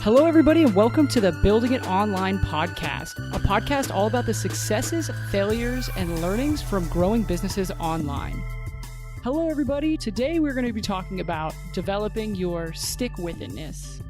Hello, everybody, and welcome to the Building It Online podcast, a podcast all about the successes, failures, and learnings from growing businesses online. Hello, everybody. Today, we're going to be talking about developing your stick-with-it-ness.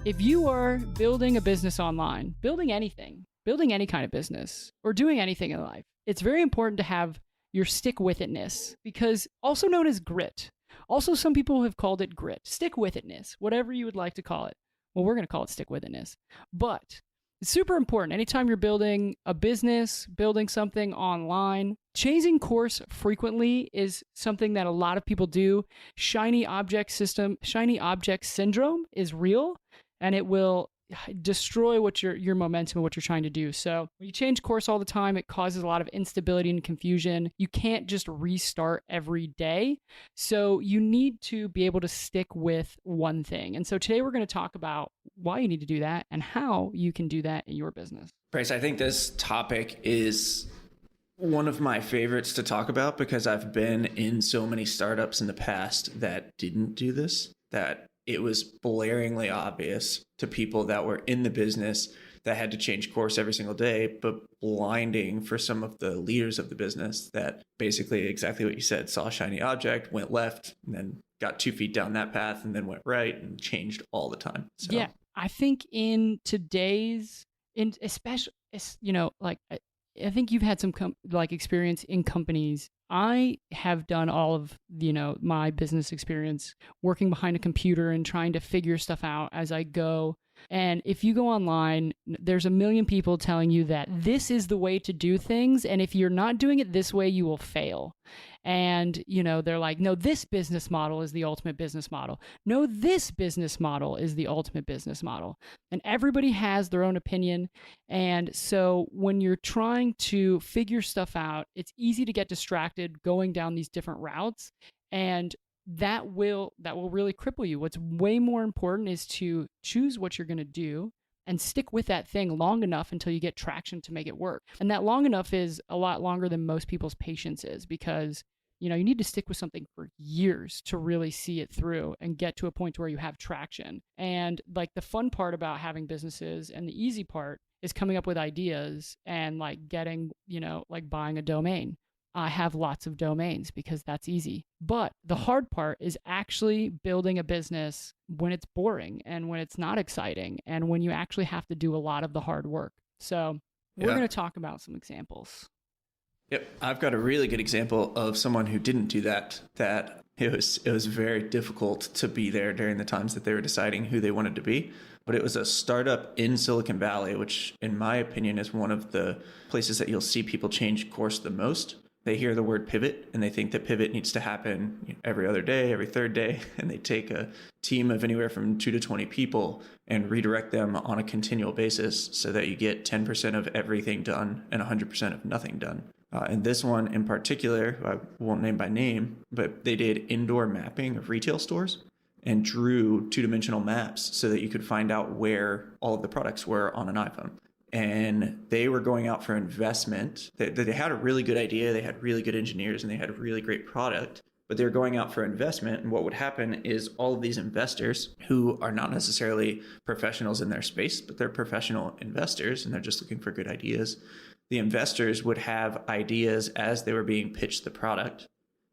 If you are building a business online, building anything, building any kind of business, or doing anything in life, it's very important to have your stick-with-it-ness, because also known as grit. Also, some people have called it grit, stick-with-it-ness, whatever you would like to call it. Well, we're going to call it stick-with-it-ness. But it's super important. Anytime you're building a business, building something online, changing course frequently is something that a lot of people do. Shiny object syndrome is real, and it will destroy what your momentum and what you're trying to do. So when you change course all the time, it causes a lot of instability and confusion. You can't just restart every day. So you need to be able to stick with one thing. And so today we're going to talk about why you need to do that and how you can do that in your business. Brice, I think this topic is one of my favorites to talk about because I've been in so many startups in the past that didn't do this, that it was blaringly obvious to people that were in the business that had to change course every single day, but blinding for some of the leaders of the business that basically exactly what you said, saw a shiny object, went left, and then got 2 feet down that path and then went right and changed all the time. So. Yeah, I think in today's, especially, I think you've had some experience in companies. I have done all of, my business experience working behind a computer and trying to figure stuff out as I go. And if you go online, there's a million people telling you that this is the way to do things. And if you're not doing it this way, you will fail. And, they're like, no, this business model is the ultimate business model. No, this business model is the ultimate business model. And everybody has their own opinion. And so when you're trying to figure stuff out, it's easy to get distracted going down these different routes. And that will really cripple you. What's way more important is to choose what you're going to do and stick with that thing long enough until you get traction to make it work. And that long enough is a lot longer than most people's patience is, because you need to stick with something for years to really see it through and get to a point where you have traction. And the fun part about having businesses and the easy part is coming up with ideas and getting, buying a domain. I have lots of domains because that's easy. But the hard part is actually building a business when it's boring and when it's not exciting and when you actually have to do a lot of the hard work. So we're going to talk about some examples. Yep. I've got a really good example of someone who didn't do that it was very difficult to be there during the times that they were deciding who they wanted to be. But it was a startup in Silicon Valley, which in my opinion is one of the places that you'll see people change course the most. They hear the word pivot and they think that pivot needs to happen every other day, every third day. And they take a team of anywhere from 2 to 20 people and redirect them on a continual basis so that you get 10% of everything done and 100% of nothing done. And this one in particular, I won't name by name, but they did indoor mapping of retail stores and drew 2-dimensional maps so that you could find out where all of the products were on an iPhone. And they were going out for investment. They had a really good idea. They had really good engineers and they had a really great product, but they were going out for investment. And what would happen is all of these investors who are not necessarily professionals in their space, but they're professional investors and they're just looking for good ideas. The investors would have ideas as they were being pitched the product.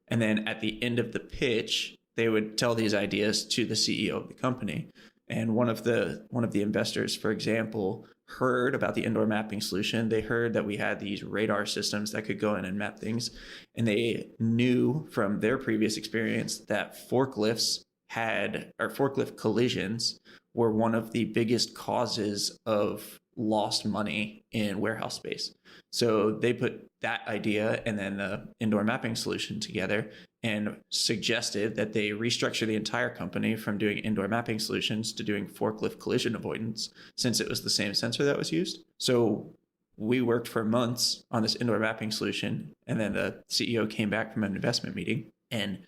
And then at the end of the pitch, they would tell these ideas to the CEO of the company. And one of the investors, for example, heard about the indoor mapping solution. They heard that we had these radar systems that could go in and map things. And they knew from their previous experience that forklift collisions were one of the biggest causes of lost money in warehouse space. So they put that idea and then the indoor mapping solution together and suggested that they restructure the entire company from doing indoor mapping solutions to doing forklift collision avoidance, since it was the same sensor that was used. So we worked for months on this indoor mapping solution, and then the CEO came back from an investment meeting and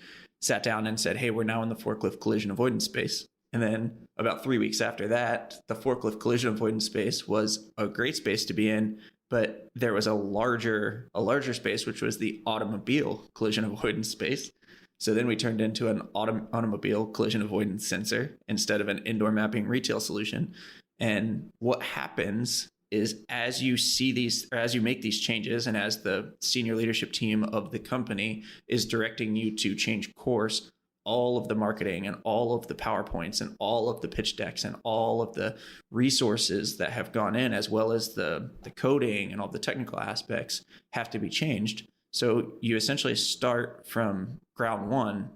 sat down and said, hey, we're now in the forklift collision avoidance space. And then about 3 weeks after that, the forklift collision avoidance space was a great space to be in, but there was a larger space, which was the automobile collision avoidance space. So then we turned into an automobile collision avoidance sensor instead of an indoor mapping retail solution. And what happens is as you see these, or as you make these changes, and as the senior leadership team of the company is directing you to change course, all of the marketing and all of the PowerPoints and all of the pitch decks and all of the resources that have gone in, as well as the coding and all the technical aspects, have to be changed. So you essentially start from ground one,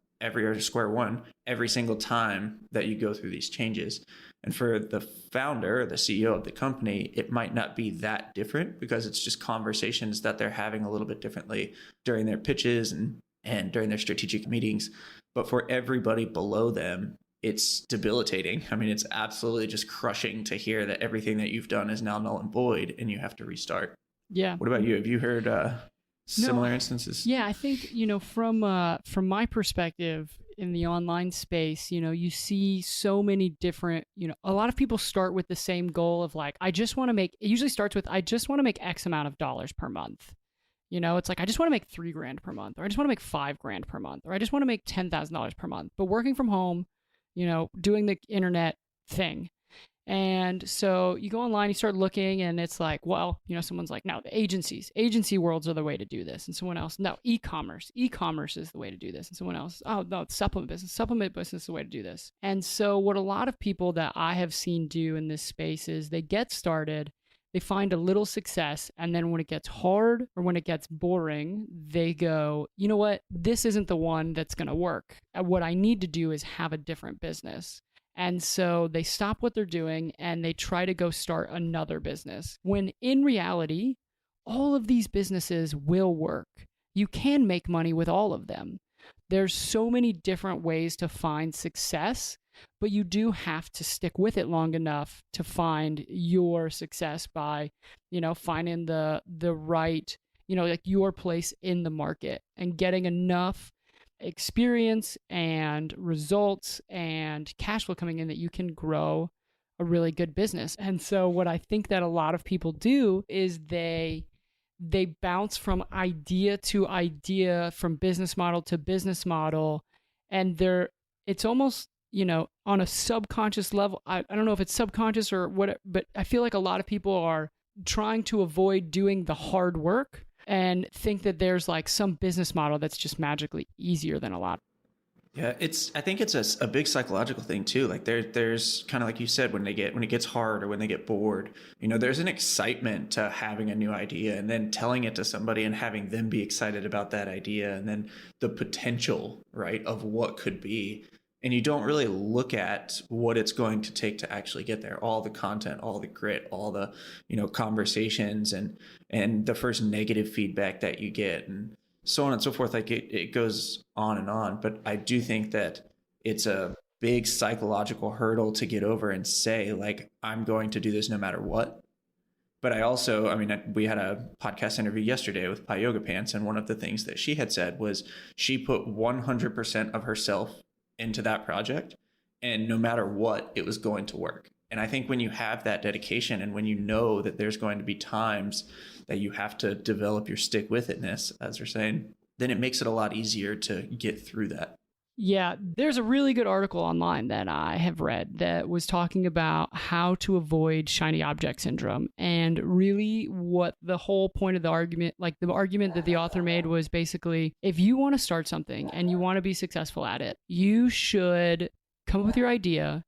square one, every single time that you go through these changes. And for the founder, the CEO of the company, it might not be that different because it's just conversations that they're having a little bit differently during their pitches and during their strategic meetings. But for everybody below them, it's debilitating. I mean, it's absolutely just crushing to hear that everything that you've done is now null and void and you have to restart. Yeah. What about you? Have you heard similar instances? Yeah, I think, from my perspective in the online space, you see so many different, a lot of people start with the same goal of like, it usually starts with, I just want to make X amount of dollars per month. It's like, I just want to make $3,000 per month, or I just want to make $5,000 per month, or I just want to make $10,000 per month, but working from home, doing the internet thing. And so you go online, you start looking, and it's like, well, someone's like, no, the agency worlds are the way to do this. And someone else, no, e-commerce is the way to do this. And someone else, oh, no, supplement business is the way to do this. And so what a lot of people that I have seen do in this space is they get started, they find a little success, and then when it gets hard or when it gets boring, they go, you know what, this isn't the one that's going to work. What I need to do is have a different business. And so they stop what they're doing and they try to go start another business. When in reality, all of these businesses will work. You can make money with all of them. There's so many different ways to find success, but you do have to stick with it long enough to find your success by, finding the right, like your place in the market and getting enough experience and results and cash flow coming in that you can grow a really good business. And so what I think that a lot of people do is they bounce from idea to idea, from business model to business model, and it's almost, on a subconscious level. I don't know if it's subconscious or what, but I feel like a lot of people are trying to avoid doing the hard work and think that there's like some business model that's just magically easier than a lot. Yeah, I think it's a big psychological thing too. Like there's kind of like you said, when it gets hard or when they get bored, there's an excitement to having a new idea and then telling it to somebody and having them be excited about that idea and then the potential, right, of what could be. And you don't really look at what it's going to take to actually get there. All the content, all the grit, all the, conversations and the first negative feedback that you get and so on and so forth. Like it goes on and on. But I do think that it's a big psychological hurdle to get over and say, like, I'm going to do this no matter what. But we had a podcast interview yesterday with Pi Yoga Pants. And one of the things that she had said was she put 100% of herself into that project, and no matter what, it was going to work. And I think when you have that dedication and when you know that there's going to be times that you have to develop your stick-with-it-ness, as they're saying, then it makes it a lot easier to get through that. Yeah, there's a really good article online that I have read that was talking about how to avoid shiny object syndrome. And really what the whole point of the argument, like the argument that the author made was basically, if you want to start something and you want to be successful at it, you should come up with your idea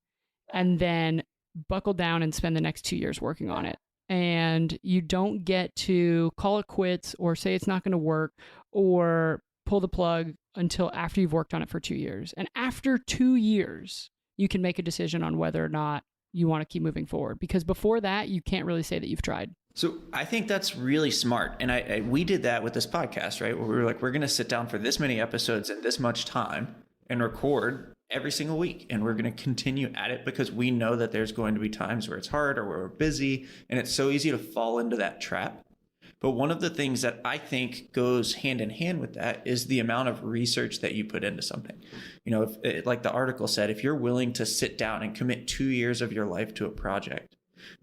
and then buckle down and spend the next 2 years working on it. And you don't get to call it quits or say it's not going to work or pull the plug until after you've worked on it for 2 years. And after 2 years, you can make a decision on whether or not you want to keep moving forward. Because before that, you can't really say that you've tried. So I think that's really smart. And we did that with this podcast, right? Where we were like, we're going to sit down for this many episodes in this much time and record every single week. And we're going to continue at it because we know that there's going to be times where it's hard or where we're busy. And it's so easy to fall into that trap. But one of the things that I think goes hand in hand with that is the amount of research that you put into something. Like the article said, if you're willing to sit down and commit 2 years of your life to a project,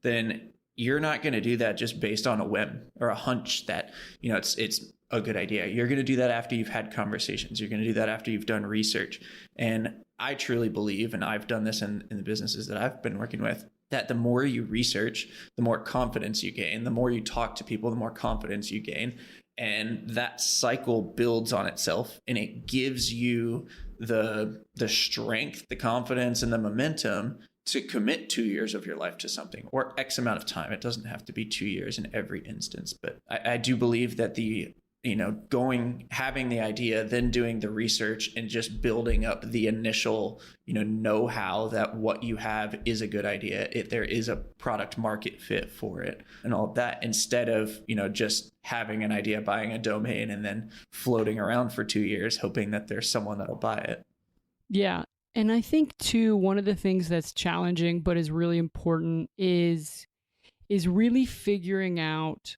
then you're not going to do that just based on a whim or a hunch that, it's a good idea. You're going to do that after you've had conversations. You're going to do that after you've done research. And I truly believe, and I've done this in the businesses that I've been working with, that the more you research, the more confidence you gain. The more you talk to people, the more confidence you gain. And that cycle builds on itself, and it gives you the strength, the confidence, and the momentum to commit 2 years of your life to something, or X amount of time. It doesn't have to be 2 years in every instance, but I do believe that having the idea, then doing the research, and just building up the initial, know-how that what you have is a good idea, if there is a product market fit for it and all of that, instead of, just having an idea, buying a domain, and then floating around for 2 years, hoping that there's someone that'll buy it. Yeah. And I think too, one of the things that's challenging, but is really important is really figuring out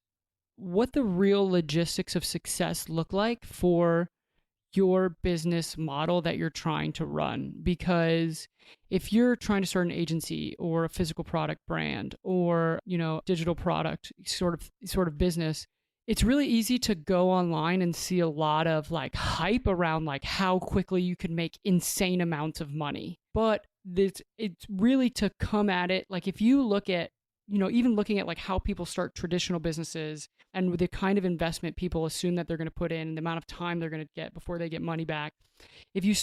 what the real logistics of success look like for your business model that you're trying to run. Because if you're trying to start an agency or a physical product brand or, digital product sort of business, it's really easy to go online and see a lot of like hype around like how quickly you can make insane amounts of money. But it's really to come at it. Like if you look at, even looking at like how people start traditional businesses and the kind of investment people assume that they're going to put in, the amount of time they're going to get before they get money back. If you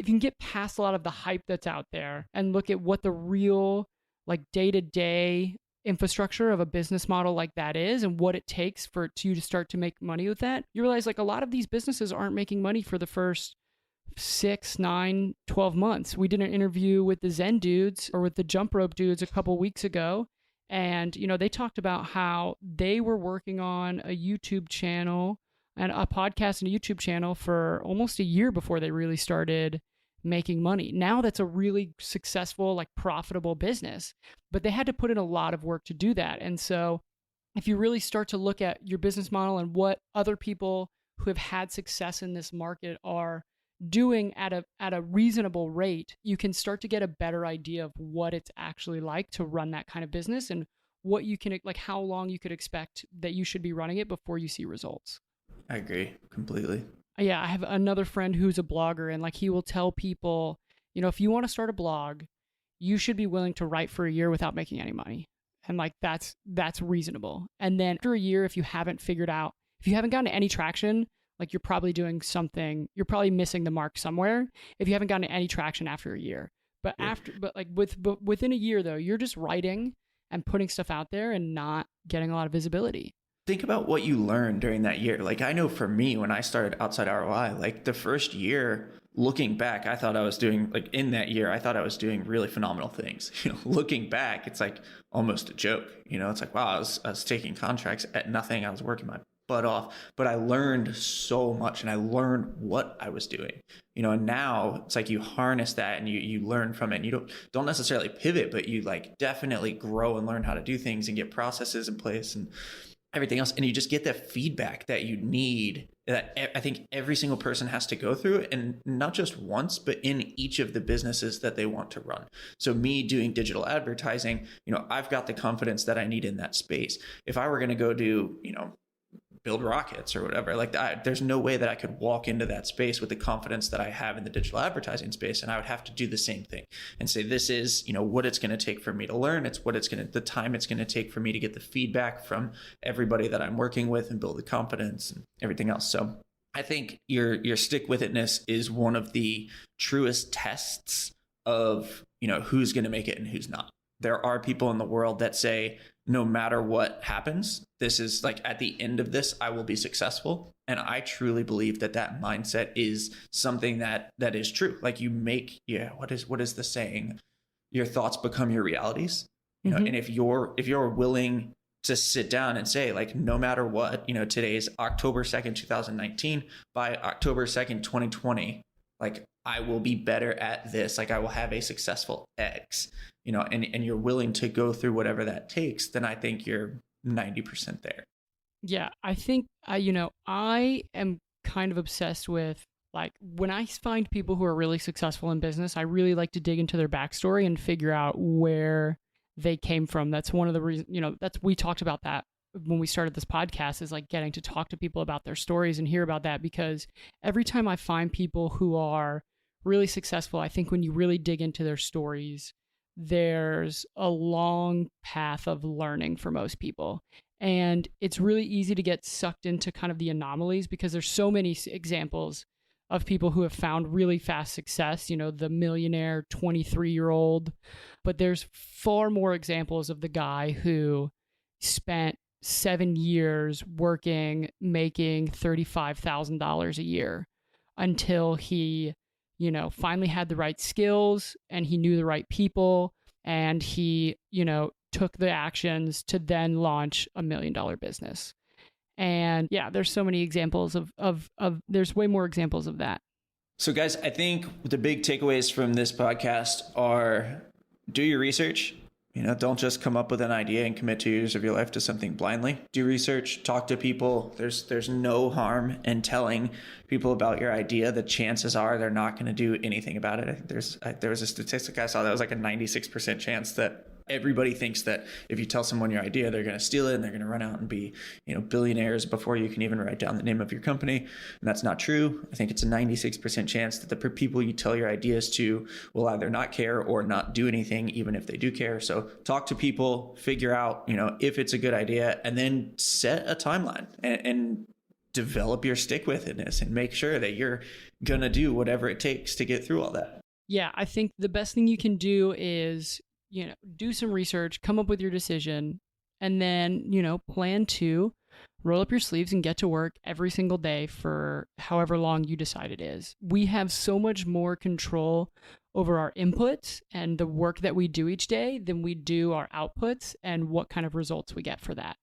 can get past a lot of the hype that's out there and look at what the real like day-to-day infrastructure of a business model like that is and what it takes for you to start to make money with that, you realize like a lot of these businesses aren't making money for the first 6, 9, 12 months. We did an interview with the Zen dudes or with the jump rope dudes a couple weeks ago. And, they talked about how they were working on a YouTube channel and a podcast and a YouTube channel for almost a year before they really started making money. Now that's a really successful, like profitable business, but they had to put in a lot of work to do that. And so if you really start to look at your business model and what other people who have had success in this market are doing at a reasonable rate, you can start to get a better idea of what it's actually like to run that kind of business and what you can, like how long you could expect that you should be running it before you see results. I agree completely. Yeah, I have another friend who's a blogger, and like he will tell people, if you want to start a blog, you should be willing to write for a year without making any money. And like that's reasonable. And then after a year, if you haven't gotten any traction, like you're probably missing the mark somewhere if you haven't gotten any traction after a year. But within a year though, you're just writing and putting stuff out there and not getting a lot of visibility. Think about what you learned during that year. Like I know for me, when I started Outside ROI, like the first year, looking back, I thought I was doing really phenomenal things. Looking back, it's like almost a joke. It's like, wow, I was taking contracts at nothing. I was working my butt off, but I learned so much and I learned what I was doing, and now it's like you harness that and you learn from it, and you don't necessarily pivot, but you like definitely grow and learn how to do things and get processes in place and everything else. And you just get that feedback that you need, that I think every single person has to go through, and not just once, but in each of the businesses that they want to run. So me doing digital advertising, I've got the confidence that I need in that space. If I were going to go do, build rockets or whatever like that, there's no way that I could walk into that space with the confidence that I have in the digital advertising space. And I would have to do the same thing and say, this is, what it's going to take for me to learn. It's the time it's going to take for me to get the feedback from everybody that I'm working with and build the confidence and everything else. So I think your stick-with-it-ness is one of the truest tests of, who's going to make it and who's not. There are people in the world that say, no matter what happens, this is like at the end of this, I will be successful. And I truly believe that mindset is something that is true. Like what is the saying? Your thoughts become your realities. And if you're willing to sit down and say, like, no matter what, today is October 2nd, 2019, by October 2nd, 2020, like I will be better at this. Like I will have a successful X, and you're willing to go through whatever that takes, then I think you're 90% there. Yeah. I think, I am kind of obsessed with, like, when I find people who are really successful in business, I really like to dig into their backstory and figure out where they came from. That's one of the reasons, we talked about that when we started this podcast, is like getting to talk to people about their stories and hear about that, because every time I find people who are really successful, I think when you really dig into their stories, there's a long path of learning for most people. And it's really easy to get sucked into kind of the anomalies because there's so many examples of people who have found really fast success, the millionaire 23-year-old. But there's far more examples of the guy who spent 7 years working, making $35,000 a year until he, finally had the right skills and he knew the right people and he, took the actions to then launch $1 million business. And yeah, there's so many examples of there's way more examples of that. So guys, I think the big takeaways from this podcast are do your research. Don't just come up with an idea and commit 2 years of your life to something blindly. Do research, talk to people. There's no harm in telling people about your idea. The chances are they're not going to do anything about it. I think there was a statistic I saw that was like a 96% chance that everybody thinks that if you tell someone your idea, they're going to steal it and they're going to run out and be, billionaires before you can even write down the name of your company. And that's not true. I think it's a 96% chance that the people you tell your ideas to will either not care or not do anything, even if they do care. So talk to people, figure out, if it's a good idea, and then set a timeline and develop your stick-with-it-ness and make sure that you're going to do whatever it takes to get through all that. Yeah, I think the best thing you can do is do some research, come up with your decision, and then, plan to roll up your sleeves and get to work every single day for however long you decide it is. We have so much more control over our inputs and the work that we do each day than we do our outputs and what kind of results we get for that.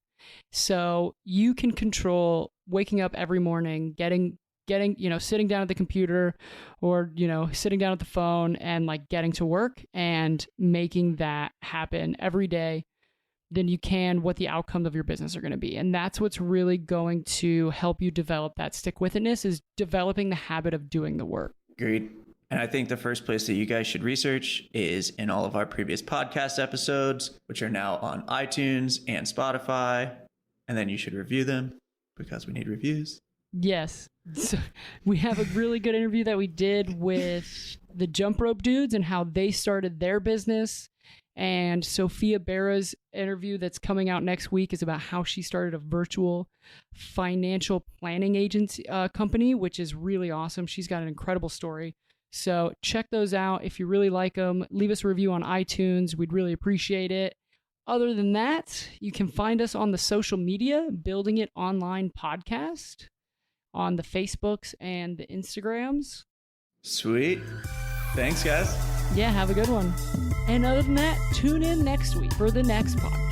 So you can control waking up every morning, getting, sitting down at the computer or, sitting down at the phone and getting to work and making that happen every day than you can what the outcomes of your business are going to be. And that's what's really going to help you develop that stick-with-it-ness is developing the habit of doing the work. Agreed. And I think the first place that you guys should research is in all of our previous podcast episodes, which are now on iTunes and Spotify. And then you should review them because we need reviews. Yes. So we have a really good interview that we did with the Jump Rope Dudes and how they started their business. And Sophia Berra's interview that's coming out next week is about how she started a virtual financial planning agency company, which is really awesome. She's got an incredible story. So check those out. If you really like them, leave us a review on iTunes. We'd really appreciate it. Other than that, you can find us on the social media, Building It Online Podcast, on the Facebooks and the Instagrams. Sweet. Thanks, guys. Yeah, have a good one. And other than that, tune in next week for the next podcast.